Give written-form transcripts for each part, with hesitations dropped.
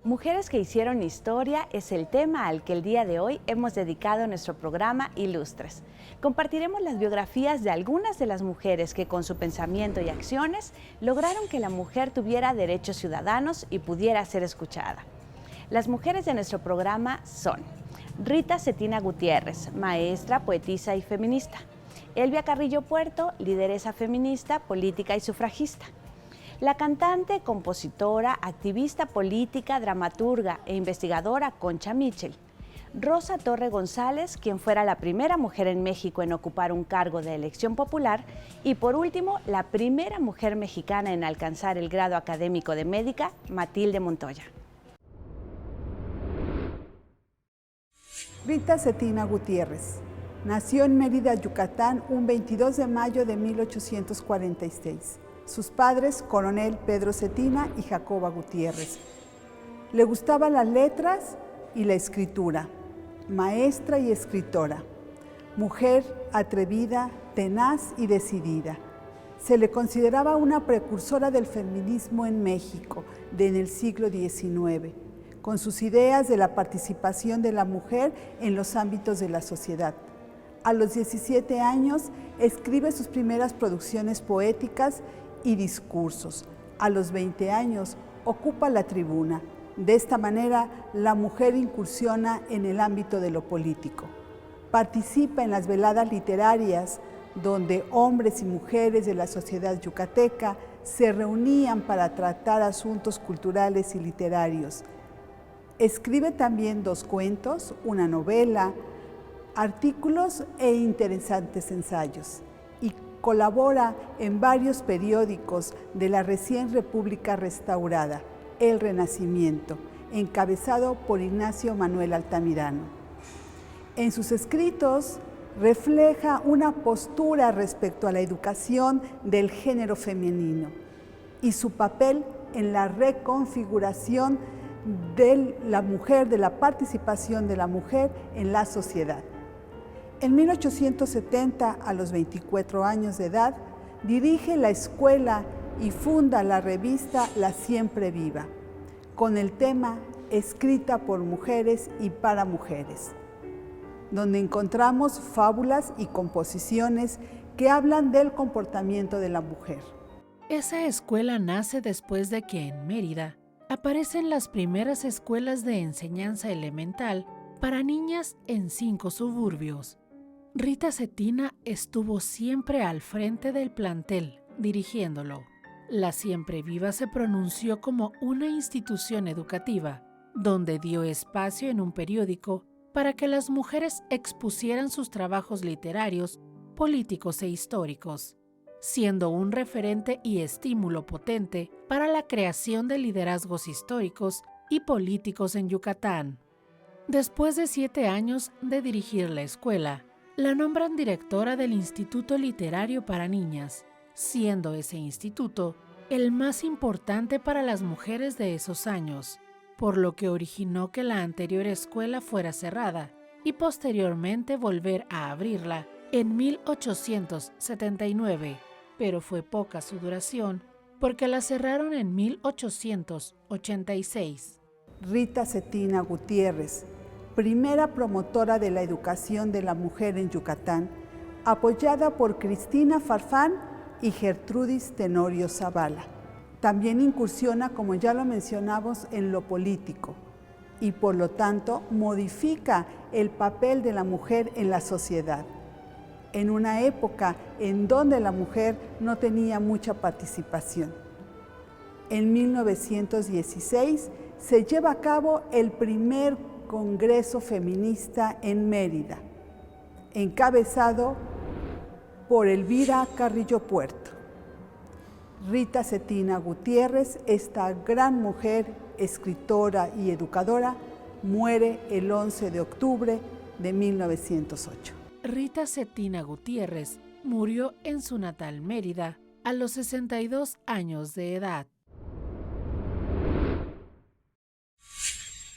Mujeres que hicieron historia es el tema al que el día de hoy hemos dedicado nuestro programa Ilustres. Compartiremos las biografías de algunas de las mujeres que con su pensamiento y acciones lograron que la mujer tuviera derechos ciudadanos y pudiera ser escuchada. Las mujeres de nuestro programa son Rita Cetina Gutiérrez, maestra, poetisa y feminista. Elvia Carrillo Puerto, lideresa feminista, política y sufragista. La cantante, compositora, activista política, dramaturga e investigadora Concha Mitchell. Rosa Torre González, quien fuera la primera mujer en México en ocupar un cargo de elección popular. Y por último, la primera mujer mexicana en alcanzar el grado académico de médica, Matilde Montoya. Rita Cetina Gutiérrez nació en Mérida, Yucatán, un 22 de mayo de 1846. Sus padres, coronel Pedro Cetina y Jacoba Gutiérrez. Le gustaban las letras y la escritura, maestra y escritora, mujer atrevida, tenaz y decidida. Se le consideraba una precursora del feminismo en México en el siglo XIX, con sus ideas de la participación de la mujer en los ámbitos de la sociedad. A los 17 años escribe sus primeras producciones poéticas y discursos. A los 20 años ocupa la tribuna. De esta manera, la mujer incursiona en el ámbito de lo político. Participa en las veladas literarias, donde hombres y mujeres de la sociedad yucateca se reunían para tratar asuntos culturales y literarios. Escribe también 2 cuentos, una novela, artículos e interesantes ensayos. Y colabora en varios periódicos de la recién República restaurada, El Renacimiento, encabezado por Ignacio Manuel Altamirano. En sus escritos refleja una postura respecto a la educación del género femenino y su papel en la reconfiguración de la mujer, de la participación de la mujer en la sociedad. En 1870, a los 24 años de edad, dirige la escuela y funda la revista La Siempre Viva, con el tema Escrita por mujeres y para mujeres, donde encontramos fábulas y composiciones que hablan del comportamiento de la mujer. Esa escuela nace después de que en Mérida aparecen las primeras escuelas de enseñanza elemental para niñas en 5 suburbios. Rita Cetina estuvo siempre al frente del plantel, dirigiéndolo. La Siempre Viva se pronunció como una institución educativa, donde dio espacio en un periódico para que las mujeres expusieran sus trabajos literarios, políticos e históricos, siendo un referente y estímulo potente para la creación de liderazgos históricos y políticos en Yucatán. Después de 7 años de dirigir la escuela, la nombran directora del Instituto Literario para Niñas, siendo ese instituto el más importante para las mujeres de esos años, por lo que originó que la anterior escuela fuera cerrada y posteriormente volver a abrirla en 1879, pero fue poca su duración porque la cerraron en 1886. Rita Cetina Gutiérrez, primera promotora de la educación de la mujer en Yucatán, apoyada por Cristina Farfán y Gertrudis Tenorio Zavala. También incursiona, como ya lo mencionamos, en lo político y por lo tanto modifica el papel de la mujer en la sociedad, en una época en donde la mujer no tenía mucha participación. En 1916 se lleva a cabo el primer Congreso Feminista en Mérida, encabezado por Elvira Carrillo Puerto. Rita Cetina Gutiérrez, esta gran mujer, escritora y educadora, muere el 11 de octubre de 1908. Rita Cetina Gutiérrez murió en su natal Mérida a los 62 años de edad.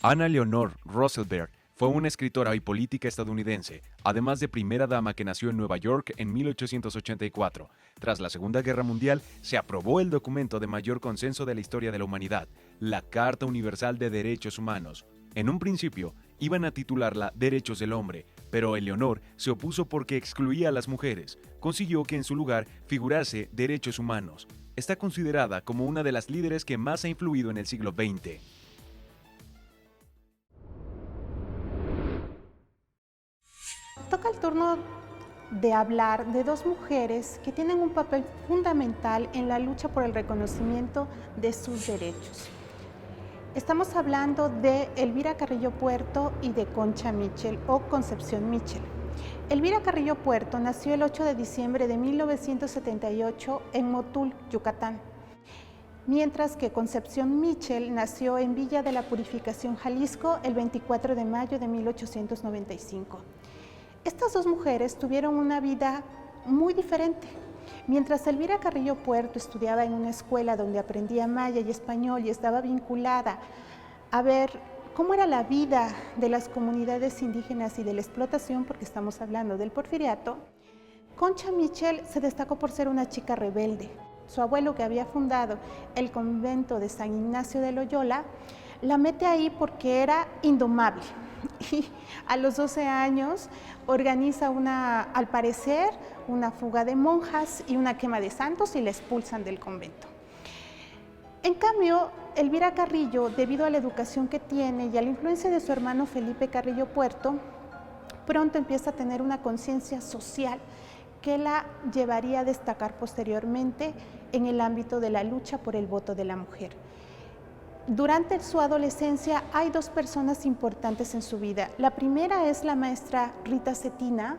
Ana Leonor Rosenberg Fue una escritora y política estadounidense, además de primera dama que nació en Nueva York en 1884. Tras la Segunda Guerra Mundial, se aprobó el documento de mayor consenso de la historia de la humanidad, la Carta Universal de Derechos Humanos. En un principio, iban a titularla Derechos del Hombre, pero Eleonor se opuso porque excluía a las mujeres. Consiguió que en su lugar figurase Derechos Humanos. Está considerada como una de las líderes que más ha influido en el siglo XX. Toca el turno de hablar de dos mujeres que tienen un papel fundamental en la lucha por el reconocimiento de sus derechos. Estamos hablando de Elvira Carrillo Puerto y de Concha Mitchell o Concepción Mitchell. Elvira Carrillo Puerto nació el 8 de diciembre de 1978 en Motul, Yucatán, mientras que Concepción Mitchell nació en Villa de la Purificación, Jalisco, el 24 de mayo de 1895. Estas dos mujeres tuvieron una vida muy diferente. Mientras Elvira Carrillo Puerto estudiaba en una escuela donde aprendía maya y español y estaba vinculada a ver cómo era la vida de las comunidades indígenas y de la explotación, porque estamos hablando del porfiriato, Concha Mitchell se destacó por ser una chica rebelde. Su abuelo, que había fundado el convento de San Ignacio de Loyola, la mete ahí porque era indomable. Y a los 12 años organiza al parecer, una fuga de monjas y una quema de santos y la expulsan del convento. En cambio, Elvira Carrillo, debido a la educación que tiene y a la influencia de su hermano Felipe Carrillo Puerto, pronto empieza a tener una conciencia social que la llevaría a destacar posteriormente en el ámbito de la lucha por el voto de la mujer. Durante su adolescencia hay dos personas importantes en su vida. La primera es la maestra Rita Cetina,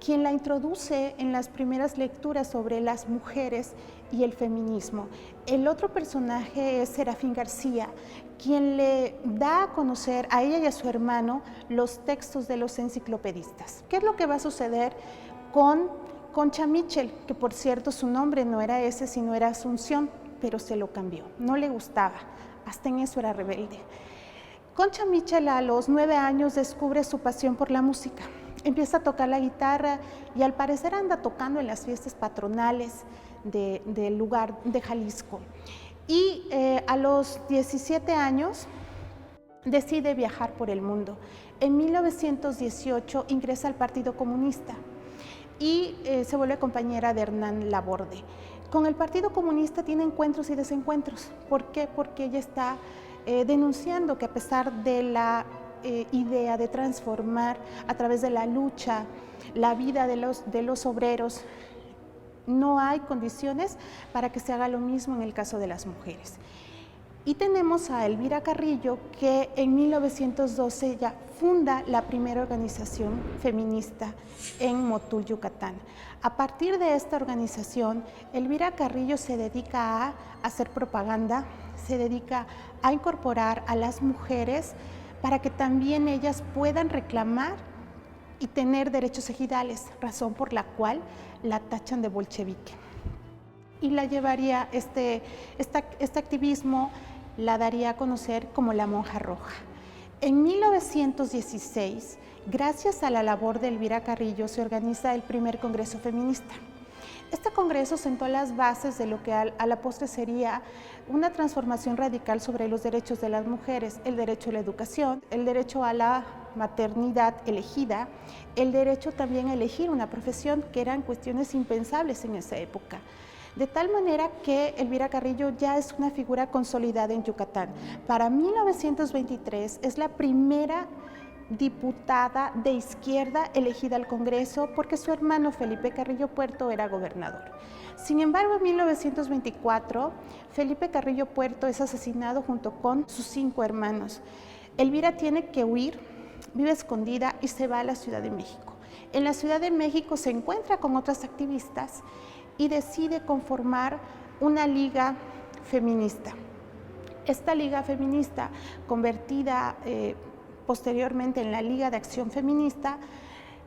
quien la introduce en las primeras lecturas sobre las mujeres y el feminismo. El otro personaje es Serafín García, quien le da a conocer a ella y a su hermano los textos de los enciclopedistas. ¿Qué es lo que va a suceder con Concha Mitchell? Que por cierto su nombre no era ese, sino era Asunción, pero se lo cambió, no le gustaba. Hasta en eso era rebelde. Concha Mitchell a los 9 años descubre su pasión por la música. Empieza a tocar la guitarra y al parecer anda tocando en las fiestas patronales del lugar de Jalisco. Y a los 17 años decide viajar por el mundo. En 1918 ingresa al Partido Comunista y se vuelve compañera de Hernán Laborde. Con el Partido Comunista tiene encuentros y desencuentros. ¿Por qué? Porque ella está denunciando que a pesar de la idea de transformar a través de la lucha la vida de los obreros, no hay condiciones para que se haga lo mismo en el caso de las mujeres. Y tenemos a Elvira Carrillo, que en 1912 ya funda la primera organización feminista en Motul, Yucatán. A partir de esta organización, Elvira Carrillo se dedica a hacer propaganda, se dedica a incorporar a las mujeres para que también ellas puedan reclamar y tener derechos ejidales, razón por la cual la tachan de bolchevique. Y la llevaría, este activismo la daría a conocer como la monja roja. En 1916, gracias a la labor de Elvira Carrillo, se organiza el primer Congreso Feminista. Este congreso sentó las bases de lo que a la postre sería una transformación radical sobre los derechos de las mujeres, el derecho a la educación, el derecho a la maternidad elegida, el derecho también a elegir una profesión, que eran cuestiones impensables en esa época. De tal manera que Elvira Carrillo ya es una figura consolidada en Yucatán. Para 1923 es la primera diputada de izquierda elegida al Congreso porque su hermano Felipe Carrillo Puerto era gobernador. Sin embargo, en 1924, Felipe Carrillo Puerto es asesinado junto con sus 5 hermanos. Elvira tiene que huir, vive escondida y se va a la Ciudad de México. En la Ciudad de México se encuentra con otras activistas y decide conformar una liga feminista. Esta liga feminista, convertida posteriormente en la Liga de Acción Feminista,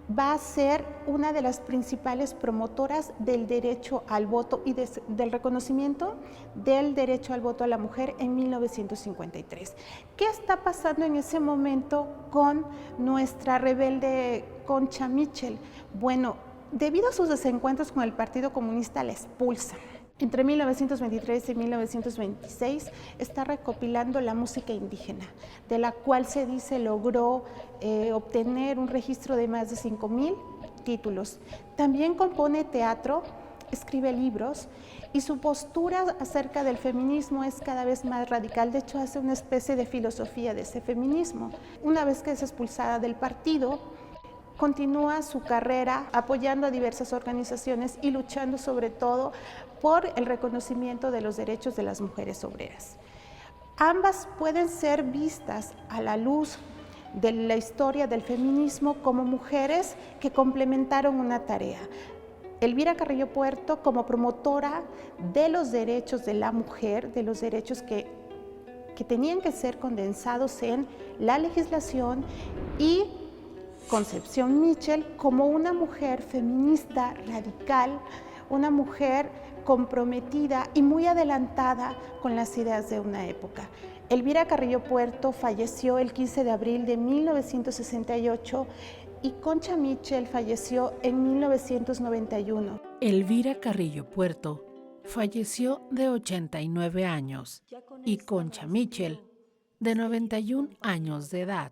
va a ser una de las principales promotoras del derecho al voto y del reconocimiento del derecho al voto a la mujer en 1953. ¿Qué está pasando en ese momento con nuestra rebelde Concha Mitchell? Bueno, debido a sus desencuentros con el Partido Comunista, la expulsan. Entre 1923 y 1926 está recopilando la música indígena, de la cual se dice logró obtener un registro de más de 5,000 títulos. También compone teatro, escribe libros y su postura acerca del feminismo es cada vez más radical. De hecho, hace una especie de filosofía de ese feminismo. Una vez que es expulsada del partido, continúa su carrera apoyando a diversas organizaciones y luchando sobre todo por el reconocimiento de los derechos de las mujeres obreras. Ambas pueden ser vistas a la luz de la historia del feminismo como mujeres que complementaron una tarea. Elvira Carrillo Puerto como promotora de los derechos de la mujer, de los derechos que tenían que ser condensados en la legislación, y Concepción Mitchell como una mujer feminista radical, una mujer comprometida y muy adelantada con las ideas de una época. Elvira Carrillo Puerto falleció el 15 de abril de 1968 y Concha Mitchell falleció en 1991. Elvira Carrillo Puerto falleció de 89 años y Concha Mitchell de 91 años de edad.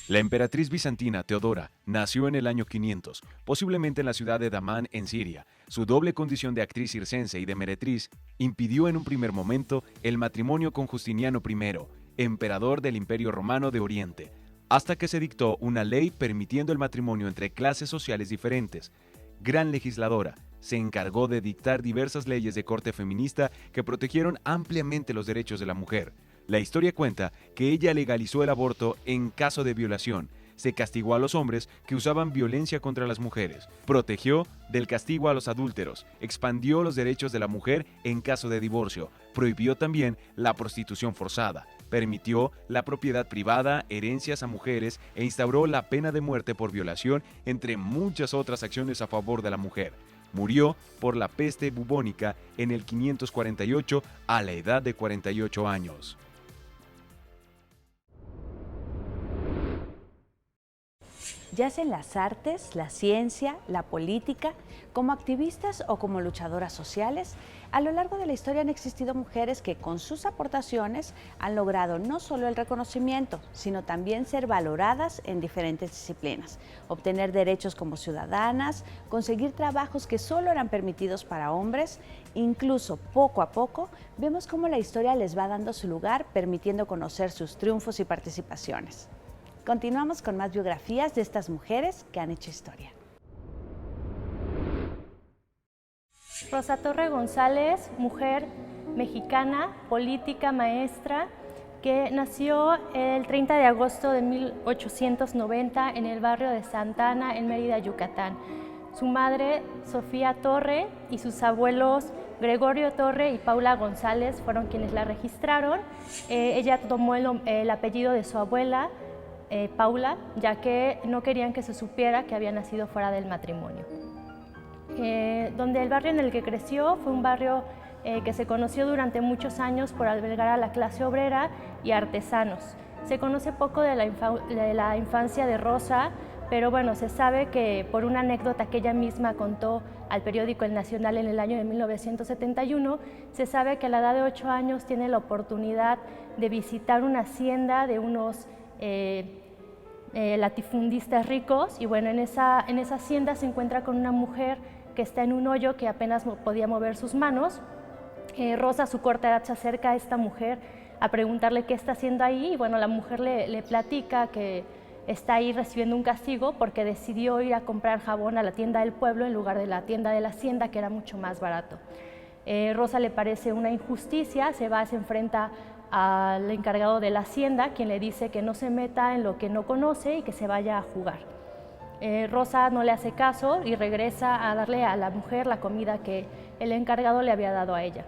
La emperatriz bizantina Teodora nació en el año 500, posiblemente en la ciudad de Damán, en Siria. Su doble condición de actriz circense y de meretriz impidió en un primer momento el matrimonio con Justiniano I, emperador del Imperio Romano de Oriente, hasta que se dictó una ley permitiendo el matrimonio entre clases sociales diferentes. Gran legisladora, se encargó de dictar diversas leyes de corte feminista que protegieron ampliamente los derechos de la mujer. La historia cuenta que ella legalizó el aborto en caso de violación, se castigó a los hombres que usaban violencia contra las mujeres, protegió del castigo a los adúlteros, expandió los derechos de la mujer en caso de divorcio, prohibió también la prostitución forzada, permitió la propiedad privada, herencias a mujeres e instauró la pena de muerte por violación, entre muchas otras acciones a favor de la mujer. Murió por la peste bubónica en el 548 a la edad de 48 años. Ya sea en las artes, la ciencia, la política, como activistas o como luchadoras sociales, a lo largo de la historia han existido mujeres que con sus aportaciones han logrado no solo el reconocimiento, sino también ser valoradas en diferentes disciplinas, obtener derechos como ciudadanas, conseguir trabajos que solo eran permitidos para hombres. Incluso poco a poco vemos cómo la historia les va dando su lugar, permitiendo conocer sus triunfos y participaciones. Continuamos con más biografías de estas mujeres que han hecho historia. Rosa Torre González, mujer mexicana, política, maestra, que nació el 30 de agosto de 1890 en el barrio de Santa Ana, en Mérida, Yucatán. Su madre, Sofía Torre, y sus abuelos, Gregorio Torre y Paula González, fueron quienes la registraron. Ella tomó el apellido de su abuela, Paula, ya que no querían que se supiera que había nacido fuera del matrimonio. Donde el barrio en el que creció fue un barrio que se conoció durante muchos años por albergar a la clase obrera y artesanos. Se conoce poco de la infancia de Rosa, pero bueno, se sabe que por una anécdota que ella misma contó al periódico El Nacional en el año de 1971, se sabe que a la edad de 8 años tiene la oportunidad de visitar una hacienda de unos latifundistas ricos, y bueno, en esa hacienda se encuentra con una mujer que está en un hoyo que apenas podía mover sus manos. Rosa, a su corta edad, se acerca a esta mujer a preguntarle qué está haciendo ahí, y bueno, la mujer le platica que está ahí recibiendo un castigo porque decidió ir a comprar jabón a la tienda del pueblo en lugar de la tienda de la hacienda, que era mucho más barato. Rosa le parece una injusticia, se enfrenta al encargado de la hacienda, quien le dice que no se meta en lo que no conoce y que se vaya a jugar. Rosa no le hace caso y regresa a darle a la mujer la comida que el encargado le había dado a ella.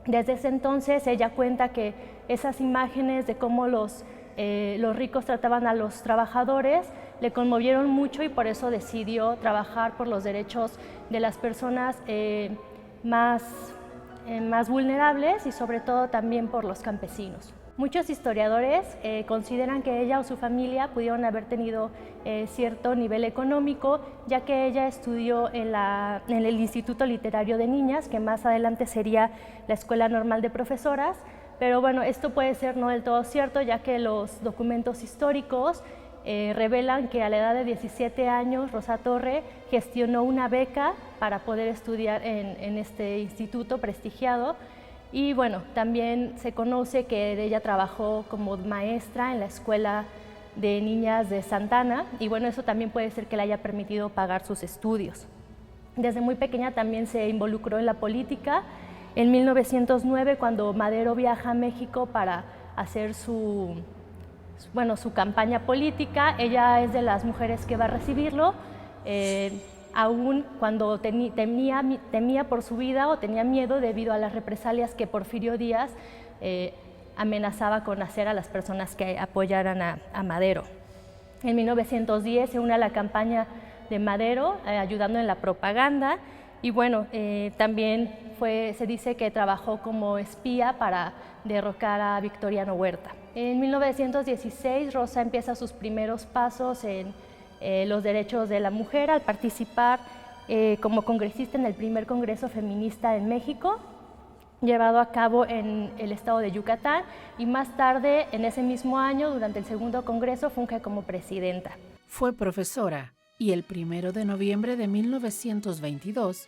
Desde ese entonces ella cuenta que esas imágenes de cómo los los ricos trataban a los trabajadores, le conmovieron mucho y por eso decidió trabajar por los derechos de las personas más vulnerables y sobre todo también por los campesinos. Muchos historiadores consideran que ella o su familia pudieron haber tenido cierto nivel económico, ya que ella estudió en el Instituto Literario de Niñas, que más adelante sería la Escuela Normal de Profesoras, pero bueno, esto puede ser no del todo cierto, ya que los documentos históricos revelan que a la edad de 17 años Rosa Torre gestionó una beca para poder estudiar en este instituto prestigiado. Y bueno, también se conoce que ella trabajó como maestra en la escuela de niñas de Santana y bueno, eso también puede ser que le haya permitido pagar sus estudios. Desde muy pequeña también se involucró en la política. En 1909, cuando Madero viaja a México para hacer su campaña política, ella es de las mujeres que va a recibirlo. Aún cuando temía por su vida o tenía miedo debido a las represalias que Porfirio Díaz amenazaba con hacer a las personas que apoyaran a Madero. En 1910 se une a la campaña de Madero, ayudando en la propaganda, y bueno, también se dice que trabajó como espía para derrocar a Victoriano Huerta. En 1916 Rosa empieza sus primeros pasos en los derechos de la mujer al participar como congresista en el primer Congreso Feminista en México, llevado a cabo en el estado de Yucatán, y más tarde, en ese mismo año, durante el segundo Congreso, funge como presidenta. Fue profesora y el 1 de noviembre de 1922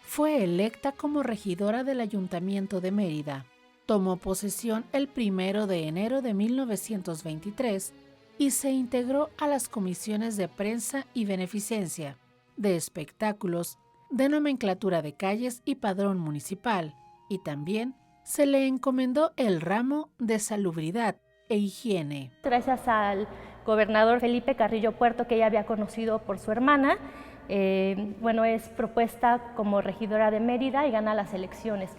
fue electa como regidora del Ayuntamiento de Mérida. Tomó posesión el 1 de enero de 1923 y se integró a las comisiones de prensa y beneficencia, de espectáculos, de nomenclatura de calles y padrón municipal, y también se le encomendó el ramo de salubridad e higiene. Gracias al gobernador Felipe Carrillo Puerto, que ella había conocido por su hermana, es propuesta como regidora de Mérida y gana las elecciones.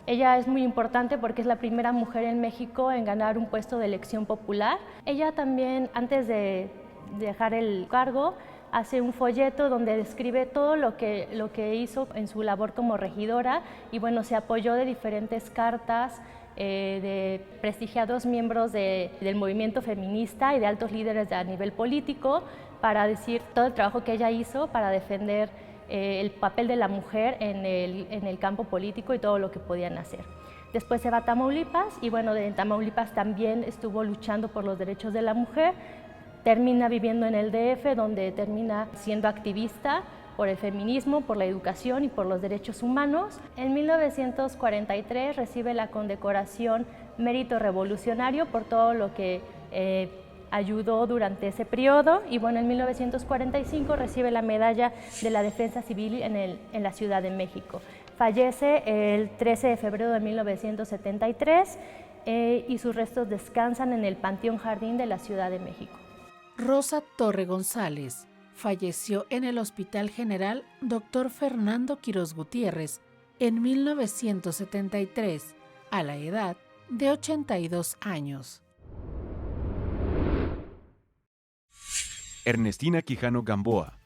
Ella es muy importante porque es la primera mujer en México en ganar un puesto de elección popular. Ella también, antes de dejar el cargo, hace un folleto donde describe todo lo que hizo en su labor como regidora y bueno, se apoyó de diferentes cartas de prestigiados miembros del movimiento feminista y de altos líderes a nivel político para decir todo el trabajo que ella hizo para defender el papel de la mujer en el campo político y todo lo que podían hacer. Después se va a Tamaulipas y bueno, en Tamaulipas también estuvo luchando por los derechos de la mujer. Termina viviendo en el DF, donde termina siendo activista por el feminismo, por la educación y por los derechos humanos. En 1943 recibe la condecoración Mérito Revolucionario por todo lo que ayudó durante ese periodo y bueno, en 1945 recibe la Medalla de la Defensa Civil en la Ciudad de México. Fallece el 13 de febrero de 1973 y sus restos descansan en el Panteón Jardín de la Ciudad de México. Rosa Torre González falleció en el Hospital General Dr. Fernando Quirós Gutiérrez en 1973, a la edad de 82 años. Ernestina Quijano Gamboa,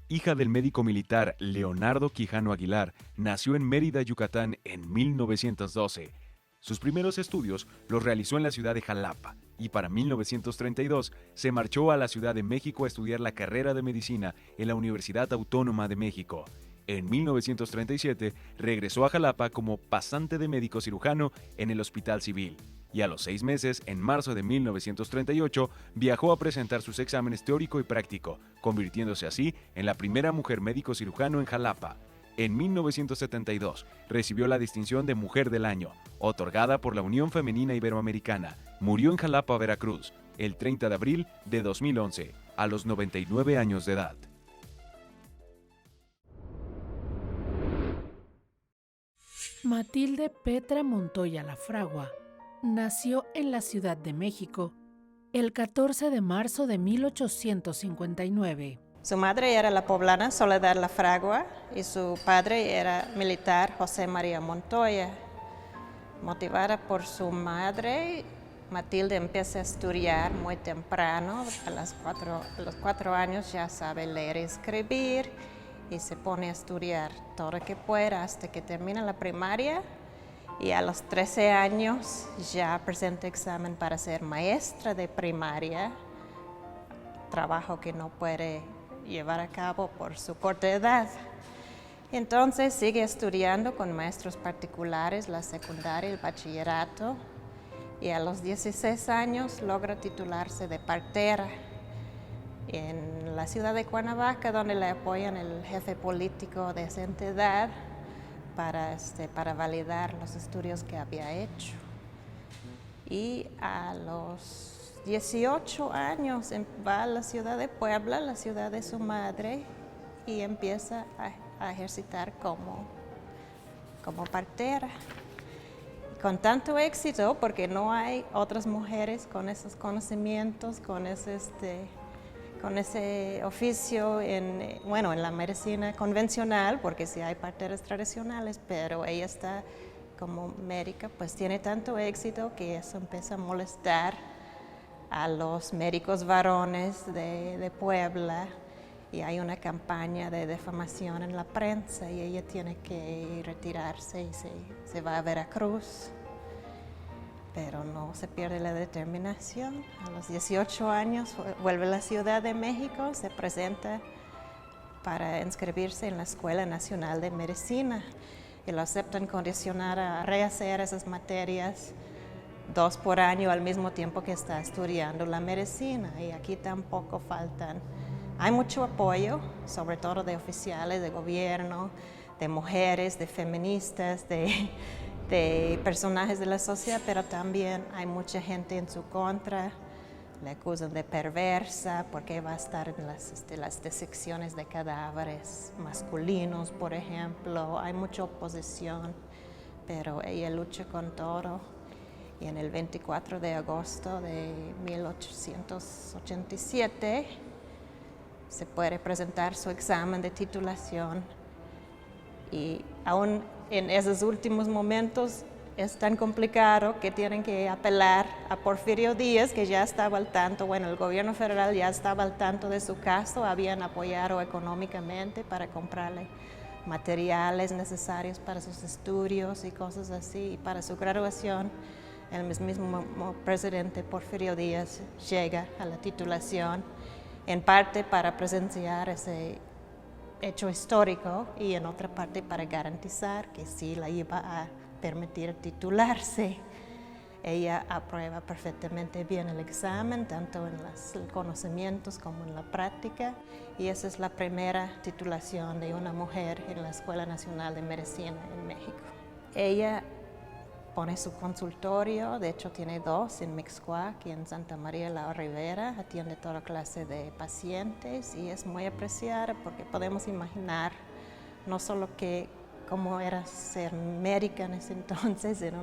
hija del médico militar Leonardo Quijano Aguilar, nació en Mérida, Yucatán, en 1912. Sus primeros estudios los realizó en la ciudad de Jalapa y para 1932 se marchó a la Ciudad de México a estudiar la carrera de medicina en la Universidad Autónoma de México. En 1937 regresó a Jalapa como pasante de médico cirujano en el Hospital Civil. Y a los 6 meses, en marzo de 1938, viajó a presentar sus exámenes teórico y práctico, convirtiéndose así en la primera mujer médico cirujano en Jalapa. En 1972, recibió la distinción de Mujer del Año, otorgada por la Unión Femenina Iberoamericana. Murió en Jalapa, Veracruz, el 30 de abril de 2011, a los 99 años de edad. Matilde Petra Montoya Lafragua nació en la Ciudad de México el 14 de marzo de 1859. Su madre era la poblana Soledad Lafragua y su padre era militar José María Montoya. Motivada por su madre, Matilde empieza a estudiar muy temprano, a los 4 años ya sabe leer y escribir y se pone a estudiar todo lo que pueda hasta que termina la primaria. Y a los 13 años ya presenta examen para ser maestra de primaria, trabajo que no puede llevar a cabo por su corta edad. Entonces sigue estudiando con maestros particulares, la secundaria, el bachillerato, y a los 16 años logra titularse de partera en la ciudad de Cuernavaca, donde le apoyan el jefe político de esa entidad para validar los estudios que había hecho. Y a los 18 años va a la ciudad de Puebla, la ciudad de su madre, y empieza a ejercitar como partera. Con tanto éxito, porque no hay otras mujeres con esos conocimientos, con ese oficio en la medicina convencional, porque sí hay parteras tradicionales, pero ella está como médica, pues tiene tanto éxito que eso empieza a molestar a los médicos varones de Puebla, y hay una campaña de difamación en la prensa y ella tiene que retirarse y se va a Veracruz. Pero no se pierde la determinación. A los 18 años vuelve a la Ciudad de México, se presenta para inscribirse en la Escuela Nacional de Medicina y lo aceptan condicionar a rehacer esas materias 2 por año al mismo tiempo que está estudiando la medicina. Y aquí tampoco hay mucho apoyo, sobre todo de oficiales de gobierno, de mujeres, de feministas, de personajes de la sociedad, pero también hay mucha gente en su contra. Le acusan de perversa porque va a estar en las disecciones de cadáveres masculinos, por ejemplo. Hay mucha oposición, pero ella lucha con todo. Y en el 24 de agosto de 1887 se puede presentar su examen de titulación. Y aún en esos últimos momentos es tan complicado que tienen que apelar a Porfirio Díaz, que ya estaba al tanto, el gobierno federal ya estaba al tanto de su caso, habían apoyado económicamente para comprarle materiales necesarios para sus estudios y cosas así, y para su graduación. El mismo presidente Porfirio Díaz llega a la titulación, en parte para presenciar ese hecho histórico y en otra parte para garantizar que sí la iba a permitir titularse. Ella aprueba perfectamente bien el examen, tanto en los conocimientos como en la práctica, y esa es la primera titulación de una mujer en la Escuela Nacional de Medicina en México. Ella pone su consultorio, de hecho tiene 2 en Mixcoac y en Santa María la Ribera, atiende toda clase de pacientes y es muy apreciada porque podemos imaginar no solo cómo era ser médica en ese entonces, en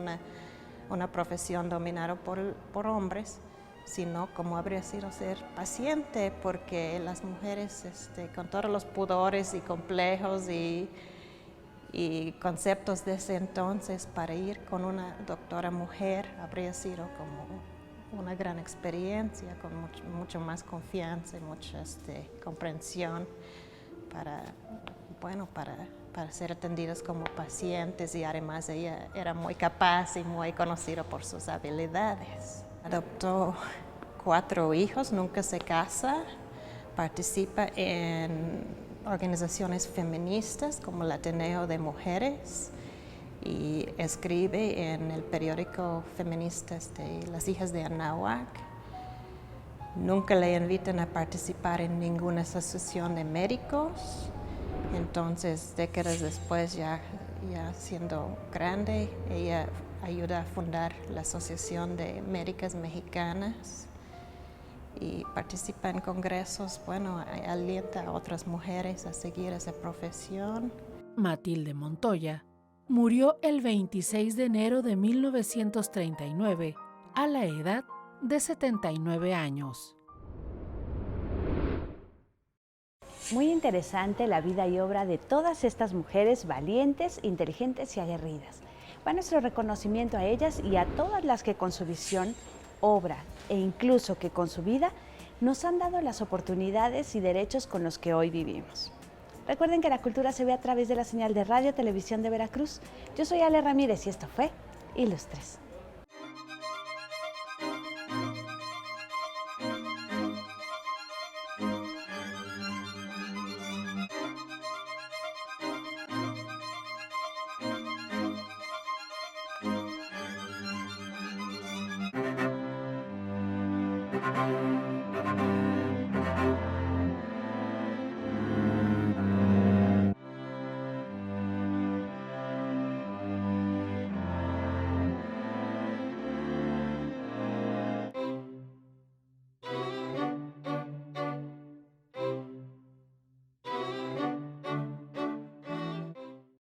una profesión dominada por hombres, sino cómo habría sido ser paciente, porque las mujeres con todos los pudores y complejos y conceptos de ese entonces, para ir con una doctora mujer habría sido como una gran experiencia, con mucho más confianza y mucha comprensión para ser atendidas como pacientes, y además ella era muy capaz y muy conocida por sus habilidades. Adoptó 4 hijos, nunca se casa, participa en organizaciones feministas como el Ateneo de Mujeres y escribe en el periódico feminista Las Hijas de Anáhuac. Nunca le invitan a participar en ninguna asociación de médicos. Entonces, décadas después, ya siendo grande, ella ayuda a fundar la Asociación de Médicas Mexicanas y participa en congresos, alienta a otras mujeres a seguir esa profesión. Matilde Montoya murió el 26 de enero de 1939 a la edad de 79 años. Muy interesante la vida y obra de todas estas mujeres valientes, inteligentes y aguerridas. Va nuestro reconocimiento a ellas y a todas las que con su visión obra e incluso que con su vida nos han dado las oportunidades y derechos con los que hoy vivimos. Recuerden que la cultura se ve a través de la señal de Radio Televisión de Veracruz. Yo soy Ale Ramírez y esto fue Ilustres.